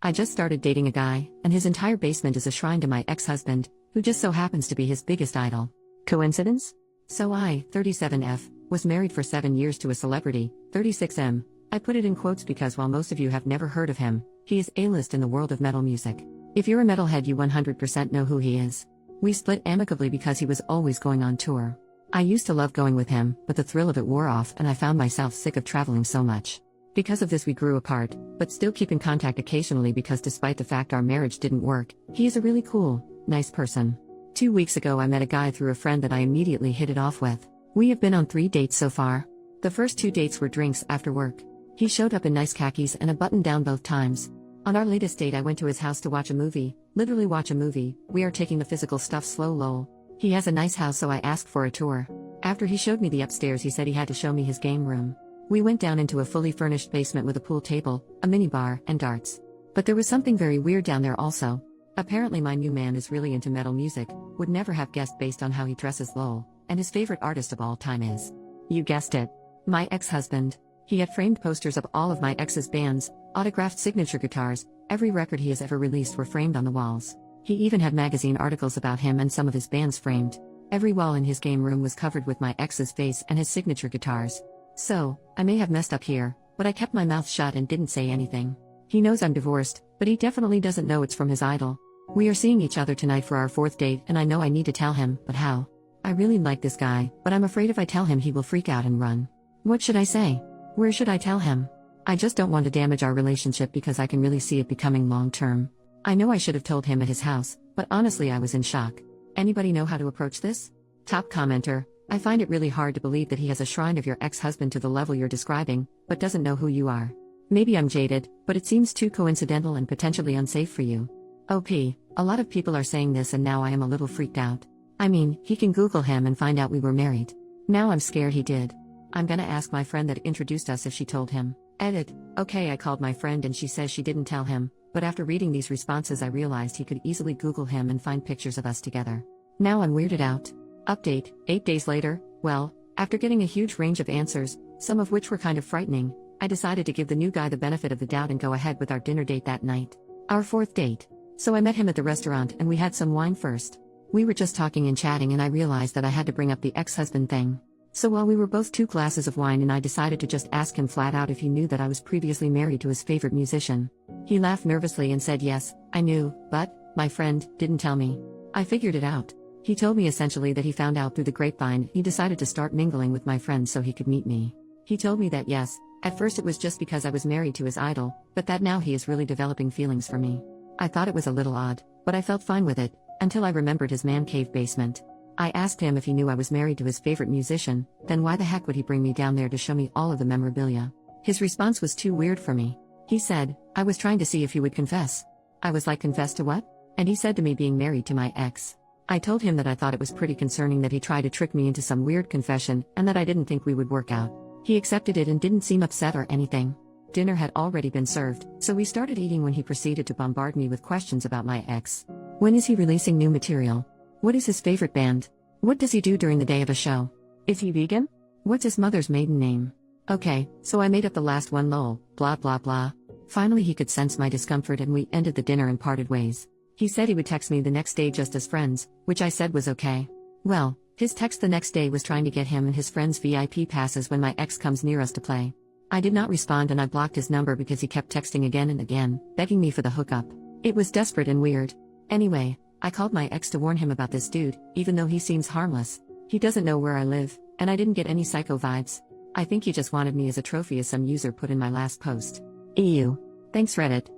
I just started dating a guy, and his entire basement is a shrine to my ex-husband, who just so happens to be his biggest idol. Coincidence? So I, 37F, was married for 7 years to a celebrity, 36M. I put it in quotes because while most of you have never heard of him, he is A-list in the world of metal music. If you're a metalhead, you 100% know who he is. We split amicably because he was always going on tour. I used to love going with him, but the thrill of it wore off and I found myself sick of traveling so much. Because of this we grew apart, but still keep in contact occasionally because despite the fact our marriage didn't work, he is a really cool, nice person. 2 weeks ago I met a guy through a friend that I immediately hit it off with. We have been on 3 dates so far. The first 2 dates were drinks after work. He showed up in nice khakis and a button down both times. On our latest date I went to his house to watch a movie, literally watch a movie. We are taking the physical stuff slow lol. He has a nice house so I asked for a tour. After he showed me the upstairs he said he had to show me his game room. We went down into a fully furnished basement with a pool table, a minibar, and darts. But there was something very weird down there also. Apparently my new man is really into metal music, would never have guessed based on how he dresses lol, and his favorite artist of all time is, you guessed it, my ex-husband. He had framed posters of all of my ex's bands, autographed signature guitars, every record he has ever released were framed on the walls. He even had magazine articles about him and some of his bands framed. Every wall in his game room was covered with my ex's face and his signature guitars. So, I may have messed up here, but I kept my mouth shut and didn't say anything. He knows I'm divorced, but he definitely doesn't know it's from his idol. We are seeing each other tonight for our 4th date and I know I need to tell him, but how? I really like this guy, but I'm afraid if I tell him he will freak out and run. What should I say? Where should I tell him? I just don't want to damage our relationship because I can really see it becoming long-term. I know I should have told him at his house, but honestly I was in shock. Anybody know how to approach this? Top commenter, I find it really hard to believe that he has a shrine of your ex-husband to the level you're describing, but doesn't know who you are. Maybe I'm jaded, but it seems too coincidental and potentially unsafe for you. OP, a lot of people are saying this and now I am a little freaked out. I mean, he can Google him and find out we were married. Now I'm scared he did. I'm gonna ask my friend that introduced us if she told him. Edit. Okay, I called my friend and she says she didn't tell him, but after reading these responses I realized he could easily Google him and find pictures of us together. Now I'm weirded out. Update, 8 days later. Well, after getting a huge range of answers, some of which were kind of frightening, I decided to give the new guy the benefit of the doubt and go ahead with our dinner date that night. Our 4th date. So I met him at the restaurant and we had some wine first. We were just talking and chatting and I realized that I had to bring up the ex-husband thing. So while we were both 2 glasses of wine and I decided to just ask him flat out if he knew that I was previously married to his favorite musician. He laughed nervously and said yes, I knew, but, my friend, didn't tell me. I figured it out. He told me essentially that he found out through the grapevine he decided to start mingling with my friends so he could meet me. He told me that yes, at first it was just because I was married to his idol, but that now he is really developing feelings for me. I thought it was a little odd, but I felt fine with it, until I remembered his man cave basement. I asked him if he knew I was married to his favorite musician, then why the heck would he bring me down there to show me all of the memorabilia? His response was too weird for me. He said, I was trying to see if you would confess. I was like, confess to what? And he said to me being married to my ex. I told him that I thought it was pretty concerning that he tried to trick me into some weird confession and that I didn't think we would work out. He accepted it and didn't seem upset or anything. Dinner had already been served, so we started eating when he proceeded to bombard me with questions about my ex. When is he releasing new material? What is his favorite band? What does he do during the day of a show? Is he vegan? What's his mother's maiden name? Okay, so I made up the last one lol, blah blah blah. Finally he could sense my discomfort and we ended the dinner and parted ways. He said he would text me the next day just as friends, which I said was okay. Well, his text the next day was trying to get him and his friends VIP passes when my ex comes near us to play. I did not respond and I blocked his number because he kept texting again and again, begging me for the hookup. It was desperate and weird. Anyway, I called my ex to warn him about this dude, even though he seems harmless. He doesn't know where I live, and I didn't get any psycho vibes. I think he just wanted me as a trophy as some user put in my last post. EU. Thanks Reddit.